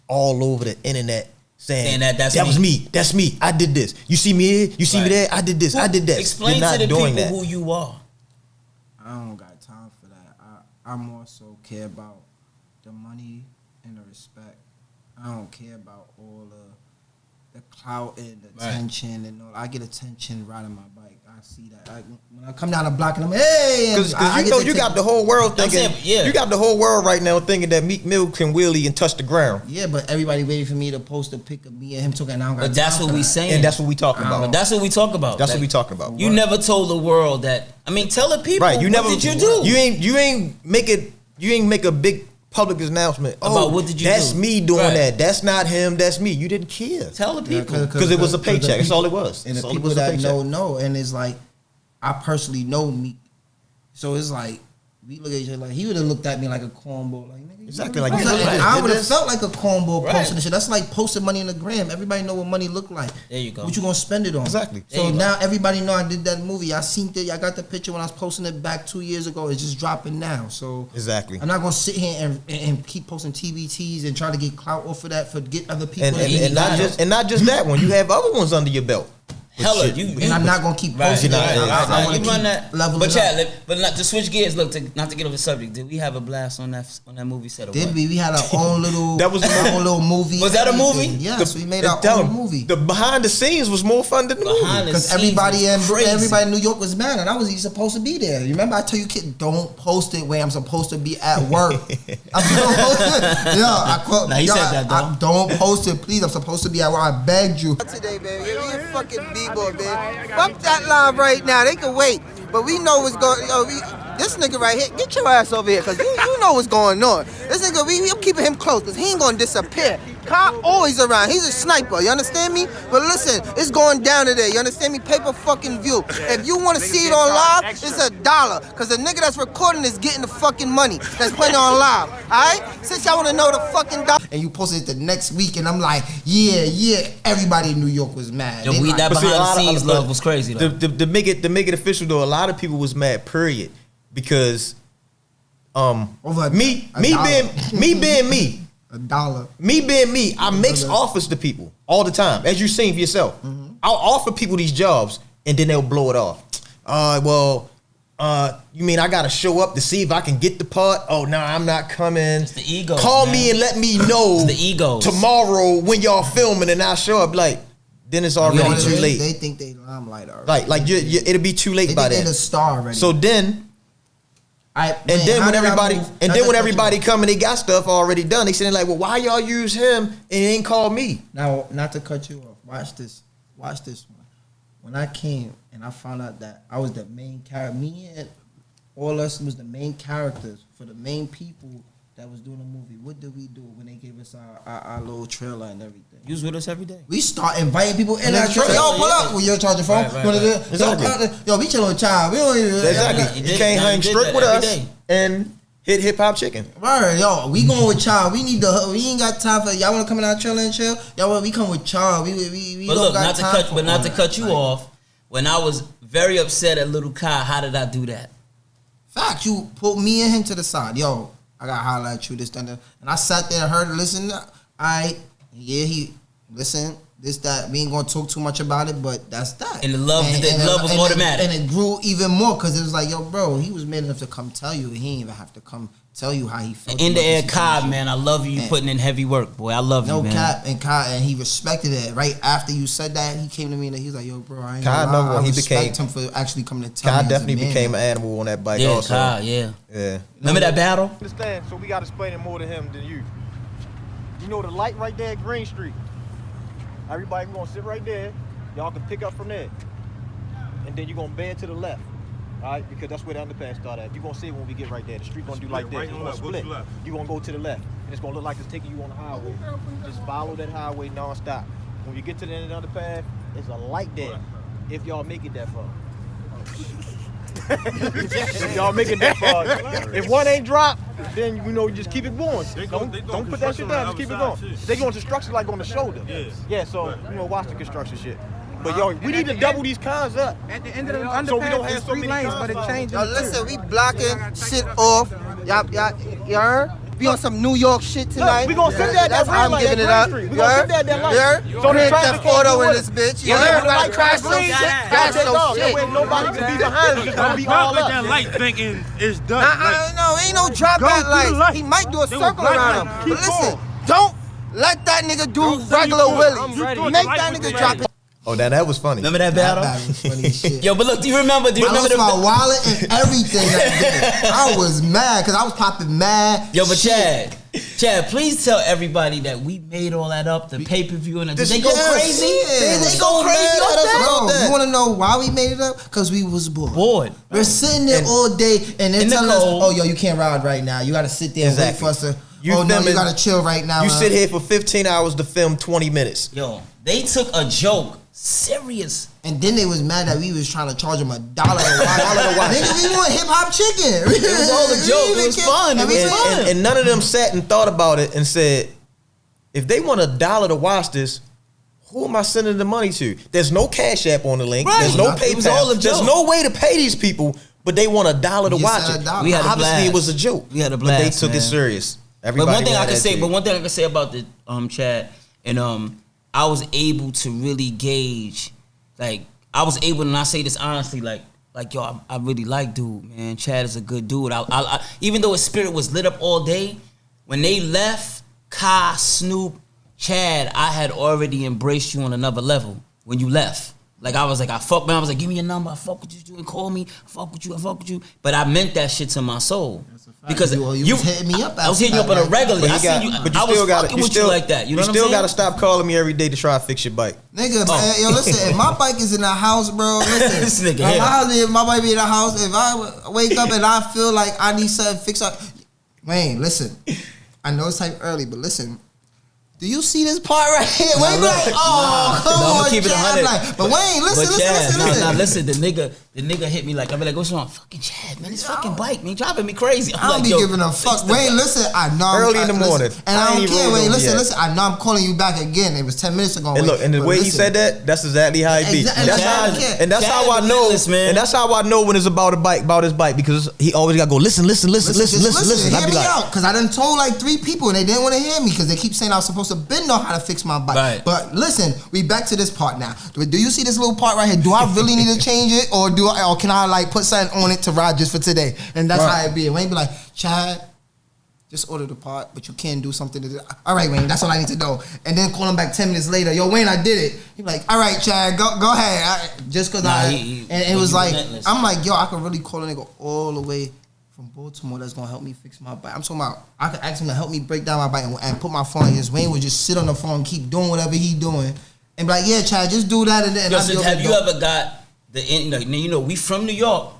all over the internet saying that was me. That's me. I did this. You see me here? You see me there? I did this. I did that. Explain to the people who you are. I don't got time for that. I more so care about the money and the respect. I don't care about all the clout and the attention and all. I get attention riding my bike. I see that. When I come down the block and I'm because you know you got the whole world thinking. You got the whole world right now thinking that Meek Mill can wheelie and touch the ground. Yeah, but everybody waiting for me to post a pic of me and him talking. I don't got but that's what we saying, and that's what we talking about. That's what we talk about. That's what we talking about. You never told the world that. I mean, tell the people. Right. You never. What did you do? You ain't make a big public announcement about what did you do? That's me doing that. That's not him. That's me. You didn't care. Tell the people because it was a paycheck. That's all it was. And the people that know, and it's like I personally know me, so it's like we look at each other like he would have looked at me like a cornball, like nigga. Exactly like I would have felt like a cornball posting shit. That's like posting money in the gram. Everybody know what money look like. There you go. What you gonna spend it on? Exactly. So now everybody know I did that movie. I seen it. I got the picture when I was posting it back 2 years ago. It's just dropping now. So exactly. I'm not gonna sit here and keep posting TBTs and try to get clout off of that for get other people. And not just that one. You have other ones under your belt. Hella, and I'm not gonna keep posting. I want to keep that level. But yeah, but not to switch gears. Look, not to get off the subject. Did we have a blast on that movie set? Did we? We had our own little. That was our own little movie. Was that a movie? Yes, we made our own movie. The behind the scenes was more fun than the movie because everybody in New York was mad, and I was even supposed to be there. You remember I tell you, kid, don't post it where I'm supposed to be at work. He said that though. Don't post it, please. I'm supposed to be at work. I begged you. Today, baby, we in fucking b-boy, baby. Fuck that line right now. They can wait. But we know what's going on. This nigga right here, get your ass over here, because you know what's going on. This nigga, I'm keeping him close, because he ain't going to disappear. Cop always around. He's a sniper. You understand me? But listen, it's going down today. You understand me? Paper fucking view. If you want to see it on live, it's $1. Because the nigga that's recording is getting the fucking money that's putting it on live. Alright? Since y'all want to know the fucking dollar. And you posted it the next week, and I'm like, yeah. Everybody in New York was mad. That behind the scenes love was crazy, though. To make it official, though, a lot of people was mad, period. Because me being me. $1. Me being me, I makes offers to people all the time, as you've seen for yourself. Mm-hmm. I'll offer people these jobs, and then they'll blow it off. You mean I gotta show up to see if I can get the part? Oh, no, I'm not coming. It's the ego. Call me and let me know it's the egos. Tomorrow when y'all filming, and I'll show up. Like, then it's already too late. They think they limelight already. Like it'll be too late by then. They're the star already. So then. When everybody come and they got stuff already done, they saying like, well, why y'all use him and they ain't call me? Now, not to cut you off, watch this one. When I came and I found out that I was the main character, me and all us was the main characters for the main people that was doing the movie. What did we do when they gave us our little trailer and everything? You was with us every day. We start inviting people in that trailer. Yo, pull up. Well, you're charging phone. Exactly. Yo, we chilling with child. We don't even. Exactly. You can't hang strict with us and hit hip hop chicken. Right, yo, we going with child. We ain't got time for y'all. Want to come in our trailer and chill? Y'all, we come with child. We but don't look, got time. But not to cut you off. When I was very upset at Little Kai, how did I do that? Fact, you put me and him to the side. Yo, I got to holler at you, this, that, and I sat there and heard it, listen, listen, this, that. We ain't going to talk too much about it, but that's that. And the love was automatic. And it grew even more because it was like, yo, bro, he was man enough to come tell you. He ain't even have to come tell you how he felt. In the air, Kai, man, I love you. You putting in heavy work, boy. I love you, man. No cap and Kai, and he respected it. Right after you said that, he came to me and he was like, yo, bro, I ain't Kai gonna lie. I respect him for actually coming to tell me. Kai definitely became an animal on that bike also. Kai, yeah. Remember that battle? Understand, so we got to explain it more to him than you. You know the light right there at Green Street? Everybody gonna sit right there. Y'all can pick up from there. And then you're gonna bend to the left. All right, because that's where the underpass start at. You're gonna see it when we get right there. The street gonna do like this. Right, gonna split. You're gonna go to the left. And it's gonna look like it's taking you on the highway. Just follow that highway non-stop. When you get to the end of the underpass, there's a light there. If y'all make it that far. If y'all make it that far. If one ain't dropped, then you just keep it going. Don't put that shit down, just keep it going. They going to construction like on the shoulder. Yeah, so watch the construction shit. But yo, we need to double these cars up. At the end of the underpass, So we don't have it's so 3 many lanes, cars but it following. changes. Yo, listen, we blocking shit off. You heard? We on some New York shit tonight. Look, we gonna sit there at That's that how I'm green light, giving it that up. green street. We You gonna heard? sit there at that light. You heard? So the Print traffic that can't photo do in it. this bitch. You Yeah, heard? the light Crash turn some green, shit. gotta Crash take some off. That shit. way nobody can be behind us. It's gonna be all up. that light thinking it's done. No, ain't no drop Go at through the lights. light. He might do a They circle was black around him. light. But Keep listen, going. don't let that nigga do Don't say regular you willies. I'm ready. Make Light that was nigga ready. drop it. Oh, that was funny. Remember that battle? That was funny as shit. Yo, but look, do you remember? I lost the my wallet and everything that day. I was mad because I was popping mad. Yo, but shit. Chad, please tell everybody that we made all that up, the pay-per-view, and did they go Yeah, crazy? yeah. Did they go crazy off that? Bro, you want to know why we made it up? Because we was bored. We're sitting there all day and they're In the telling us, cold. oh, yo, you can't ride right now. You got to sit there and wait for us to, You oh, no, filming- you got to chill right now. You sit here for 15 hours to film 20 minutes. Yo, they took a joke serious. And then they was mad that we was trying to charge them $1 to watch. Nigga, we want hip hop chicken. It was all a joke. It was fun. It was fun. And none of them sat and thought about it and said, if they want $1 to watch this, who am I sending the money to? There's no Cash App on the link. Right. There's no It was all a PayPal. There's joke. no way to pay these people, but they want $1 to You watch said it. $1. We had a Obviously, blast. it was a joke. We had a But they blast, took man. it serious. But Everybody one thing I had can say, attitude. but one thing I can say about the Chad, and I was able to really gauge, like I was able, and I say this honestly, like yo, I really like dude, man. Chad is a good dude. I even though his spirit was lit up all day, when they left, Kai, Snoop, Chad, I had already embraced you on another level when you left. Like I was like, I fuck man, I was like, give me your number, I fuck with you, and call me, I fuck with you. But I meant that shit to my soul. Because You was hitting me up. I was hitting you up on a regular. But I you got- seen you. but you I was still gotta- fucking you with still- you like that. You know what I'm saying? still got to stop calling me every day to try to fix your bike. Nigga, man, yo, listen, if my bike is in the house, bro, listen. This nigga if my bike be in the house, if I wake up and I feel like I need something fixed up, Wayne, listen. I know it's type early, but listen. Do you see this part right here? Wayne be like, oh, come I'ma on, keep it Chad. 100. Like, but Wayne, listen. Listen. The nigga hit me like, I be like, what's wrong? Fucking Chad, man, this fucking bike, man, driving me crazy. I don't like, be yo, giving a fuck. fix the Wayne, bike. listen, I know. Early in the morning. And I I ain't don't care, even Wayne. know Listen, yet. listen. I know I'm calling you back again. It was 10 minutes ago. And Wayne. look, and the But way he listen. said that, that's exactly how it be. Exactly. That's Chad- how, and that's Chad how I know. relentless, man. And that's how I know when it's about a bike, about his bike, because he always got to go listen. Just I Hear be me like, out, because I done told like 3 people and they didn't want to hear me because they keep saying I was supposed to know how to fix my bike. Right. But listen, we back to this part now. Do you see this little part right here? Do I really need to change it, or can I like put something on it to ride just for today? And that's how it be. Wayne be like, Chad, just order the part, but you can do something to do. All right, Wayne, that's all I need to know. And then call him back 10 minutes later. Yo, Wayne, I did it. He be like, all right, Chad, go ahead. Just because and it was like, relentless. I'm like, yo, I could really call a nigga all the way from Baltimore that's gonna help me fix my bike. I'm talking about I could ask him to help me break down my bike and put my phone in his. Wayne would just sit on the phone and keep doing whatever he doing and be like, yeah, Chad, just do that and then. Yo, so have you ever got we from New York,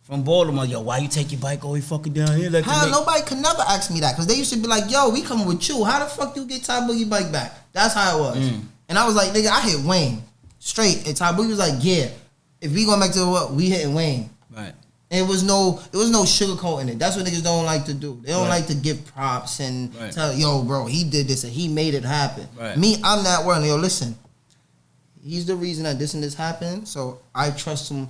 from Baltimore, yo, why you take your bike all the way fucking down here? Like Nobody could never ask me that because they used to be like, yo, we coming with you. How the fuck you get Ty Boogie bike back? That's how it was. And I was like, nigga, I hit Wayne straight. And Ty Boogie was like, yeah, if we going back to what we hitting Wayne. Right. And it was no sugarcoating it. That's what niggas don't like to do. They don't like to give props and tell, yo, bro, he did this and he made it happen. Right. Me, I'm that world. Yo, listen, he's the reason that this and this happened. So I trust him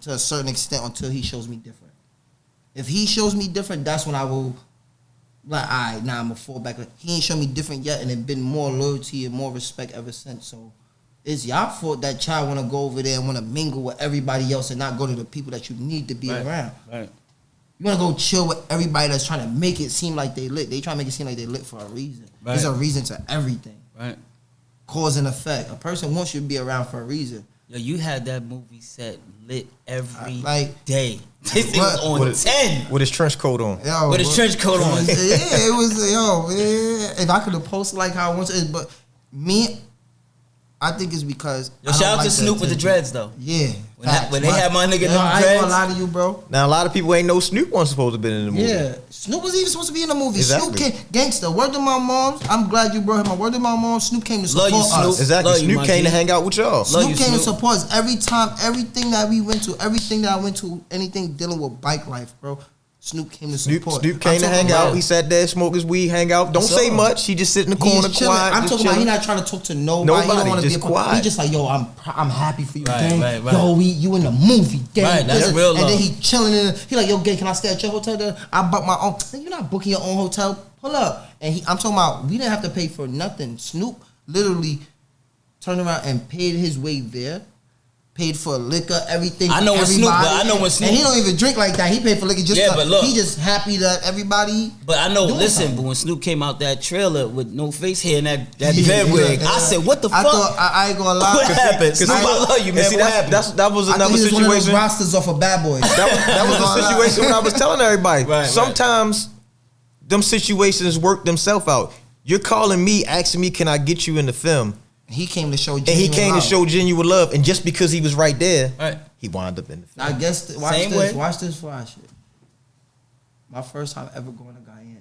to a certain extent until he shows me different. If he shows me different, that's when I will, like, all right, now I'm going to fall back. He ain't shown me different yet, and it been more loyalty and more respect ever since. So it's y'all fault that child want to go over there and want to mingle with everybody else and not go to the people that you need to be around. Right. You want to go chill with everybody that's trying to make it seem like they lit. They try to make it seem like they lit for a reason. Right. There's a reason to everything. Right. Cause and effect. A person wants you to be around for a reason. Yo, you had that movie set lit every Like- day. This thing was on 10. with his trench coat on. Yo, With his trench coat on. Yeah, it was, if I could have posted like how I want to, but me, I think it's because. Yo, shout out to Snoop with the dreads, though. Yeah. When they had my nigga yo, them I ain't gonna dreads. lie to you, bro. Now, a lot of people ain't know Snoop wasn't supposed to be in the movie. Yeah. Snoop was even supposed to be in the movie. Exactly. Snoop came, gangster. Word to my mom. I'm glad you brought him up. Word to my mom. Snoop came to support Love you, Snoop. us. Exactly. Love you, Snoop my came G. to hang out with y'all. Love Snoop you, came to Snoop. support us every time, everything that we went to, everything that I went to, anything dealing with bike life, bro. Snoop came to support. Snoop came to hang out. He sat there, smoke his weed, hang out. Don't say much. He just sit in the corner, quiet. I'm talking about he not trying to talk to nobody. He don't want to be quiet. He just like, yo, I'm happy for you, Right, gang. right. Yo, you in the movie, gang. Right, that's Listen. real And love. then he chilling in. He like, yo, gang, can I stay at your hotel? There? I booked my own. You're not booking your own hotel. Pull up. And I'm talking about we didn't have to pay for nothing. Snoop literally turned around and paid his way there. Paid for liquor, everything. I know for when Snoop, but I know when and Snoop, he don't even drink like that. He paid for liquor just. Yeah, but look, he just happy that everybody. But I know. doing Listen, something. but when Snoop came out that trailer with no face hair and that dread wig, I said, "What the fuck?" I thought I ain't gonna lie. What happened? Snoop, I love you, man. See, What happened? that was I another think he was one of those situation. rosters off of Bad Boys. That was the situation when I was telling everybody. Right. Sometimes them situations work themselves out. You're calling me, asking me, can I get you in the film? He came to show. And he came to show genuine love. And just because he was right there, Right. he wound up in the film. I guess watch Same this. way. Watch this fly shit. My first time ever going to Guyana.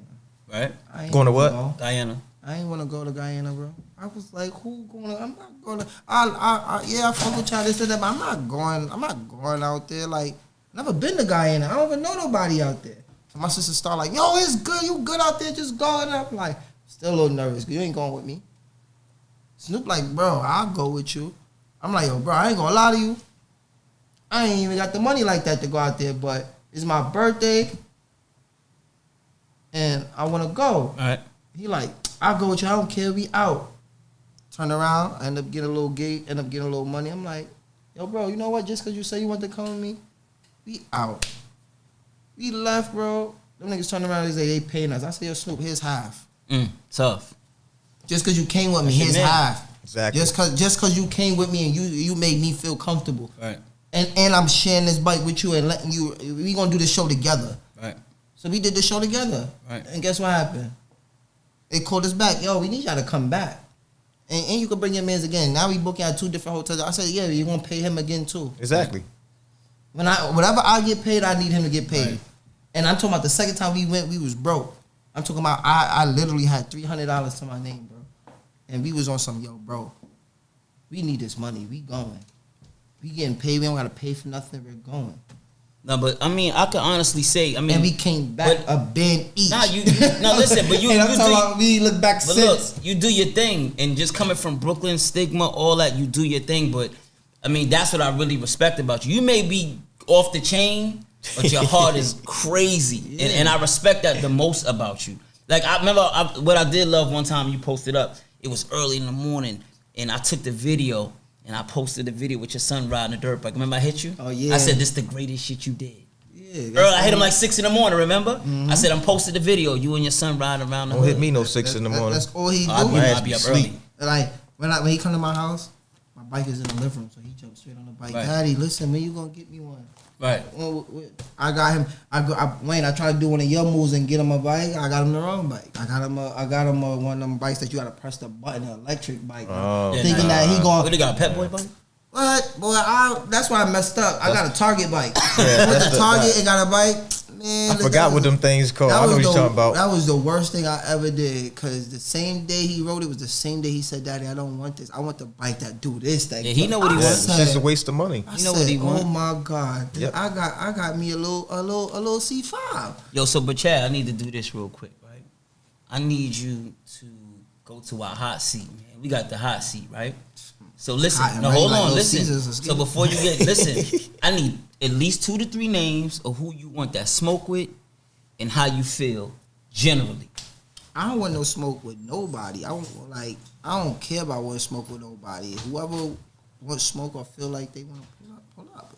Right, I ain't Going to wanna what? go. Diana. I ain't want to go to Guyana, bro. I was like, who going to? I'm not going to. I fuck with y'all this and that, but I'm not going out there. Like, never been to Guyana. I don't even know nobody out there. So my sister started like, yo, it's good. You good out there? Just go. And I'm like, still a little nervous because you ain't going with me. Snoop like, bro, I'll go with you. I'm like, yo, bro, I ain't gonna lie to you. I ain't even got the money like that to go out there, but it's my birthday and I wanna go. All right. He like, I'll go with you, I don't care, we out. Turn around, I end up getting a little gig, end up getting a little money. I'm like, yo, bro, you know what? Just cause you say you want to come with me, we out. We left, bro. Them niggas turned around and they paying us. I said, yo, Snoop, here's half. Tough. Just cause you came with me, That's your here's man. half. Exactly. Just cause you came with me and you made me feel comfortable. Right. And I'm sharing this bike with you and letting you. We gonna do the show together. Right. So we did the show together. Right. And guess what happened? They called us back. Yo, we need y'all to come back. And you can bring your mans again. Now we booking at 2 different hotels. I said, yeah, you're gonna pay him again too. Exactly. Whatever I get paid, I need him to get paid. Right. And I'm talking about the second time we went, we was broke. I'm talking about I literally had $300 to my name, bro. And we was on some, yo, bro, we need this money. We going. We getting paid. We don't gotta pay for nothing. We're going. No, but I mean, I could honestly say, I mean, And we came back but- a band each. Nah, no, listen, but you, and I'm you talking do. about we look back But since. look, you do your thing, and just coming from Brooklyn, stigma, all that, you do your thing. But I mean, that's what I really respect about you. You may be off the chain, but your heart is crazy, and I respect that the most about you. Like I remember what I did love one time you posted up. It was early in the morning, and I took the video and I posted the video with your son riding a dirt bike. Remember I hit you? Oh, yeah. I said this the greatest shit you did. Yeah, Earl, I hit him like 6 in the morning. Remember? I said I'm posted the video. You and your son riding around the Don't hit hood. me no 6 in the morning. That's all he do. I'll be up early. Like when he come to my house, my bike is in the living room, so he jumps straight on the bike. Right. Daddy, listen, when you gonna get me one? Right. I got him. Wayne, I tried to do one of your moves and get him a bike. I got him the wrong bike. I got him one of them bikes that you gotta press the button, an electric bike. Oh. Yeah, Thinking that he going. What, they got a pet boy bike? What? Boy, that's why I messed up. I got a Target bike. Yeah, I went that's to the- Target and got a bike. Man, I forgot what them things called. I know what you're talking about. That was the worst thing I ever did. Cause the same day he wrote it was the same day he said, "Daddy, I don't want this. I want the bike that do this." That Yeah, he know what he Yeah, wants. it's just a waste of money. I You know what he said, want. Oh my God! Yep. I got me a little C5. Yo, so but Chad, I need to do this real quick, right? I need you to go to our hot seat, man. We got the hot seat, right? So listen, Hot and no, ready hold like on, Little listen. Caesars is So good. before you get, listen, I need at least 2 to 3 names of who you want that smoke with and how you feel generally. I don't want no smoke with nobody. I don't care about wanting smoke with nobody. Whoever wants smoke or feel like they want to pull up.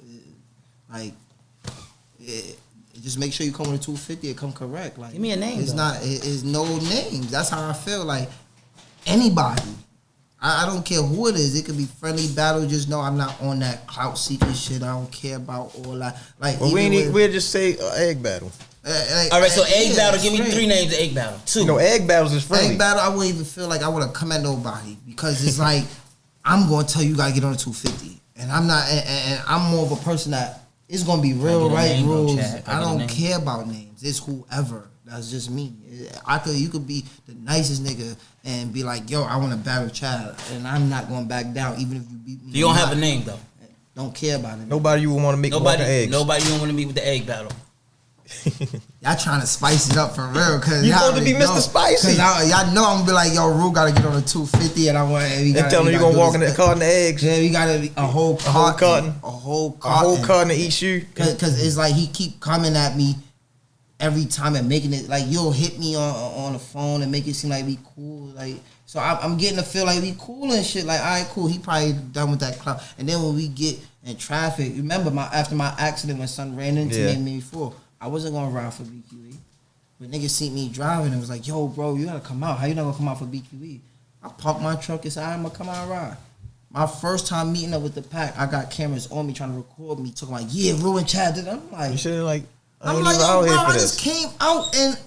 Just make sure you come with a 250 and come correct. Like, Give me a name, It's though. not. It's no names. That's how I feel. Like anybody. I don't care who it is. It could be friendly battle. Just know I'm not on that clout seeking shit. I don't care about all that. Like, Well, we'll just say egg battle. All right, so egg battle. Give me 3 names of egg battle. 2. You know, egg battles is friendly. Egg battle, I wouldn't even feel like I want to come at nobody because it's like I'm going to tell you gotta get on a 250, and I'm not. And I'm more of a person that it's gonna be real get a right name, bro, rules. Chad. I I don't get a name. care about names. It's whoever. That's just me. You could be the nicest nigga and be like, yo, I want to battle Chad, and I'm not gonna back down even if you beat me. You don't or have a not. name though. Don't care about it. Nobody you would want to make walking eggs. Nobody you don't want to meet with the egg battle. Y'all trying to spice it up for real, cause You y'all supposed to be already Mr. know. Spicy. Cause y'all know I'm gonna be like, yo, Rue gotta get on a 250, and I want. They tell them you gonna walk in the carton of eggs. Yeah, we gotta be a whole carton, a whole carton of each shoe. Cause it's like he keep coming at me every time and making it like you'll hit me on the phone and make it seem like we cool, like. So I'm getting to feel like we cool and shit. Like, all right, cool. He probably done with that clout. And then when we get in traffic, remember after my accident when son ran into me before, I wasn't gonna ride for BQE. But niggas seen me driving and was like, yo, bro, you gotta come out. How you not gonna come out for BQE? I parked my truck and said, I'm gonna come out and ride. My first time meeting up with the pack, I got cameras on me trying to record me, talking like, yeah, ruin Chad. I'm like, you should like, I'm like, yo, bro, I just came out and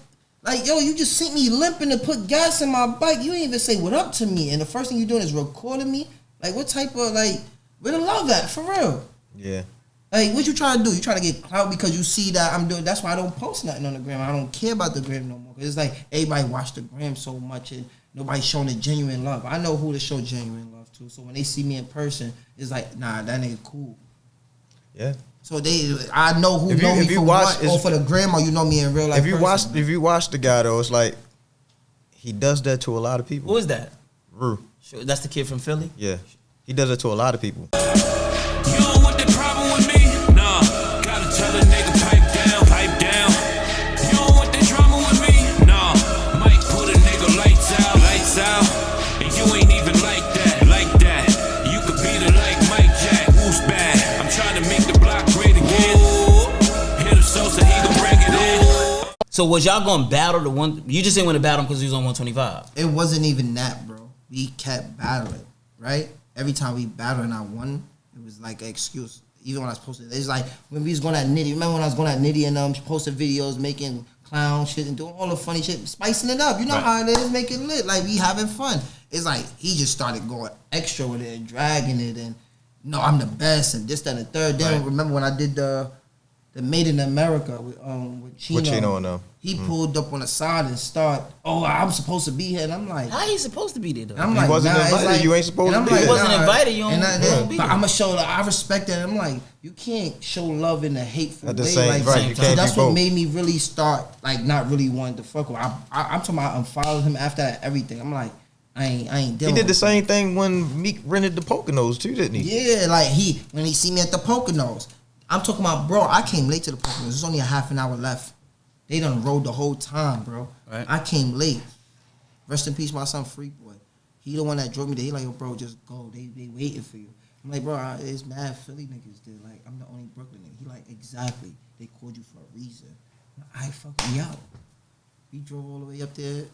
like, yo, you just seen me limping to put gas in my bike. You ain't even say what up to me. And the first thing you doing is recording me. Like, what type of, like, where the love at, for real? Yeah. Like, what you trying to do? You trying to get clout because you see that I'm doing, that's why I don't post nothing on the gram. I don't care about the gram no more. Because it's like, everybody watch the gram so much and nobody's showing the genuine love. I know who to show genuine love to. So when they see me in person, it's like, nah, that nigga cool. Yeah. So I know who know me from what, or for the gram, or you know me in real life. If you watch the guy though, it's like he does that to a lot of people. Who is that? Rue. That's the kid from Philly? Yeah. He does it to a lot of people. You don't want the problem with me? Nah. Gotta tell a nigga pipe down, pipe down. You don't want the drama with me? Nah. Might put a nigga lights out. And you ain't even like that, like that. You could beat it like Mike Jack, who's bad? I'm trying to make the block great again. Hit him so he gon' bring it in. So was y'all gonna battle the one? You just didn't want to battle him because he was on 125. It wasn't even that, bro. We kept battling, right? Every time we battled and I won, it was like an excuse. Even when I was posting, it's like when we was going at Nitty. Remember when I was going at Nitty and posting videos, making clown shit and doing all the funny shit, spicing it up. You know how it is, make it lit. Like, we having fun. It's like he just started going extra with it and dragging it and no, I'm the best and this, that, and the third. Then remember when I did the Made in America with Chino. With Chino and them. He pulled up on the side and start, I'm supposed to be here. And I'm like, how he supposed to be there though? I'm like, he wasn't invited. Like, you ain't supposed to be there. He wasn't invited. You don't but I'm gonna show. I respect that. I'm like, you can't show love in a hateful At the way. same, like, right, you can't that's be what both. made me really start like not really wanting to fuck with. I'm talking about unfollowed him after that, everything. I'm like, I ain't dealing. He did the with same thing when Meek rented the Poconos too, didn't he? Yeah, like when he see me at the Poconos. I'm talking about, bro, I came late to the Poconos. There's only a half an hour left. They done rode the whole time, bro. Right. I came late. Rest in peace, my son, Freak Boy. He the one that drove me there. He like, yo, bro, just go. They waiting for you. I'm like, bro, it's mad Philly niggas there. Like, I'm the only Brooklyn nigga. He like, exactly. They called you for a reason. I fuck me out. We drove all the way up there.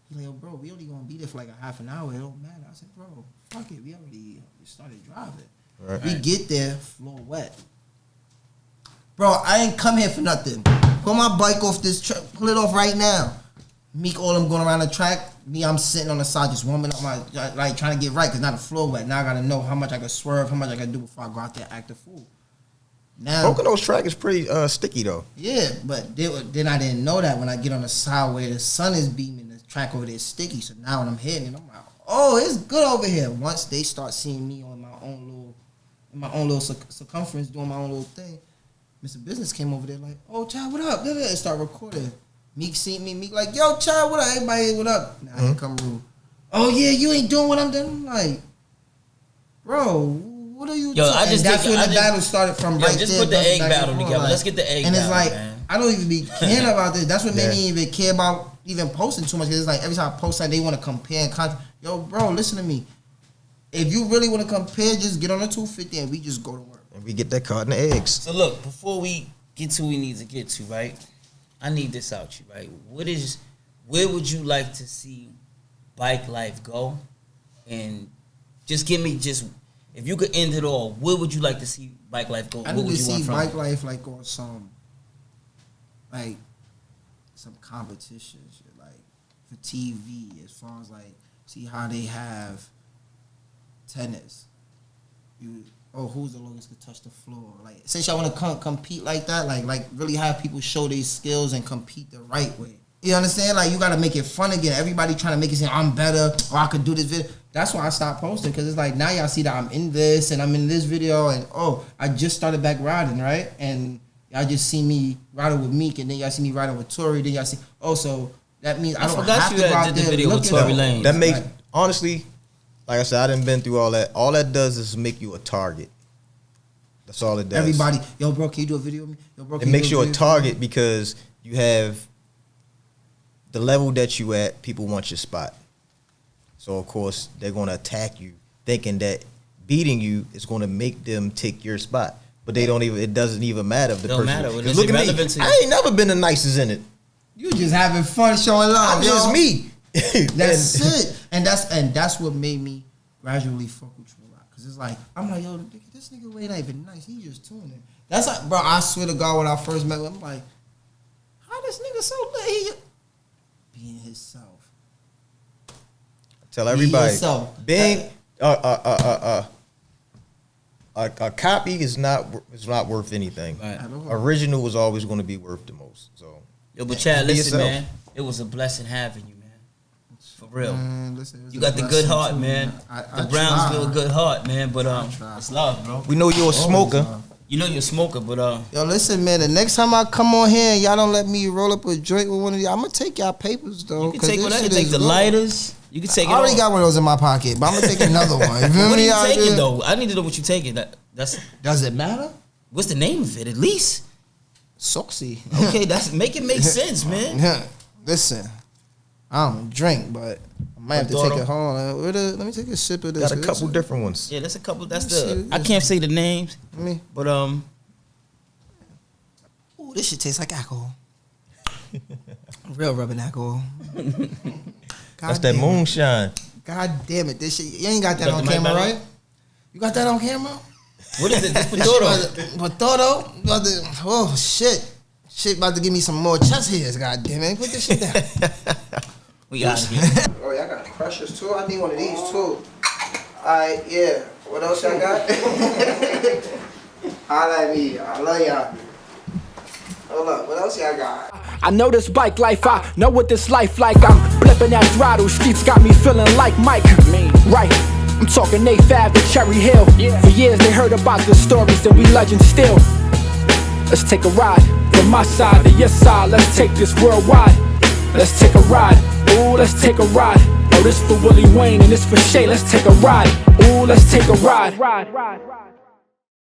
He like, yo, bro, we only gonna be there for like a half an hour. It don't matter. I said, bro, fuck it. We already started driving. Right. We get there, floor wet. Bro, I ain't come here for nothing. Pull my bike off this truck. Pull it off right now. Meek, all them going around the track. Me, I'm sitting on the side just warming up my, like, trying to get right because now the floor wet. Now I got to know how much I can swerve, how much I got to do before I go out there and act a fool. Now, Poconos track is pretty sticky though. yeah, but then I didn't know that when I get on the side where the sun is beaming, the track over there is sticky. So now when I'm hitting it, I'm like, oh, it's good over here. Once they start seeing me on my own little circumference, doing my own little thing, Mr. Business came over there like, oh, Chad, what up? And start recording. Meek seen me. Meek like, yo, Chad, what up? Everybody, what up? Now here come Rue. Oh, yeah, you ain't doing what I'm doing. I'm like, bro, what are you doing? That's when the battle started from right just there. Put the egg battle forth, together. like, Let's get the egg and battle, it's like, man. I don't even be caring about this. That's what made me even care about even posting too much. Because it's like every time I post something, they want to compare and contrast. Yo, bro, listen to me. If you really want to compare, just get on the 250 and we just go to work. And we get that carton of eggs. So look, before we get to what we need to get to, right? I need this out you, right? Where would you like to see bike life go? And just give me if you could end it all, where would you like to see bike life go? I need to see bike life like on some competition shit, like for TV, as far as like see how they have tennis. Who's the longest could touch the floor? Like, since y'all want to compete like that, like really have people show their skills and compete the right way. You understand? Like, you got to make it fun again. Everybody trying to make it seem I'm better or I could do this video. That's why I stopped posting, because it's like now y'all see that I'm in this and I'm in this video and I just started back riding, right? And y'all just see me riding with Meek, and then y'all see me riding with Tory. Then y'all see also that means I don't forgot have you to go out did the there video with looking. Tory Lanez. That makes Like, honestly, like I said, I done been through all that. All that does is make you a target. That's all it does. everybody, yo, bro, can you do a video with me? Yo, bro, It can makes do you a video with me? target because you have the level that you at. People want your spot, so of course they're gonna attack you, thinking that beating you is gonna make them take your spot. But they don't even. It doesn't even matter if the Don't person. matter. When 'Cause it's look at irrelevant me. to you. I ain't never been the nicest in it. You just having fun showing love. I'm just yo. me. That's it. And that's what made me gradually fuck with you a lot. Cause it's like, I'm like, yo, this nigga way not even nice. He just tuning. That's like, bro, I swear to God, when I first met him, I'm like, how this nigga so lit? He being himself. Tell everybody, yourself. being a copy is not worth anything. Right. Original is always going to be worth the most. So, Yo, but Chad, be listen, yourself. man. It was a blessing having you, man. For real. Man, listen, it was You a got the good blessing heart, too, man. I The Brownsville tried. good heart, man. But tried. it's love, bro. we know you're a smoker. You know you're a smoker, but Yo, listen, man. The next time I come on here and y'all don't let me roll up a joint with one of y'all, I'm gonna take y'all papers though. you can 'cause take this whatever. shit Take is the good. lighters. You can take it. I already all. got one of those in my pocket, but I'm gonna take another one. You feel What are me? you out taking there? though? I need to know what you taking. That's Does it matter? what's the name of it at least? Soxy. Okay, that's make it make sense, man. Yeah. Listen, I don't drink, but I might have to take Maduro. it home. Let me take a sip of this. Got a couple different ones. Yeah, that's a couple. That's Let's see, the. I can't say the names, Me. but Ooh, this shit tastes like alcohol. Real rubbing alcohol. That's that moonshine. God damn it, this shit. You ain't got that got on the mic camera, back? right? You got that on camera? what is it? This This potato. shit Potato? Oh shit. Shit about to give me some more chest hairs, god damn it. Put this shit down. We out of here. Oh, y'all got crushers too? I need one of these too. Alright, yeah. What else y'all got? Holla at me. I love y'all. Hold up, what else y'all got? I know this bike life, I know what this life like. I'm flipping that throttle, streets got me feeling like Mike. Right, I'm talking 8th Ave to Cherry Hill. For years they heard about the stories and we legends still. Let's take a ride from my side to your side. Let's take this worldwide. Let's take a ride. Ooh, let's take a ride. Oh, this for Willie Wayne and this for Shay. Let's take a ride. Ooh, let's take a ride.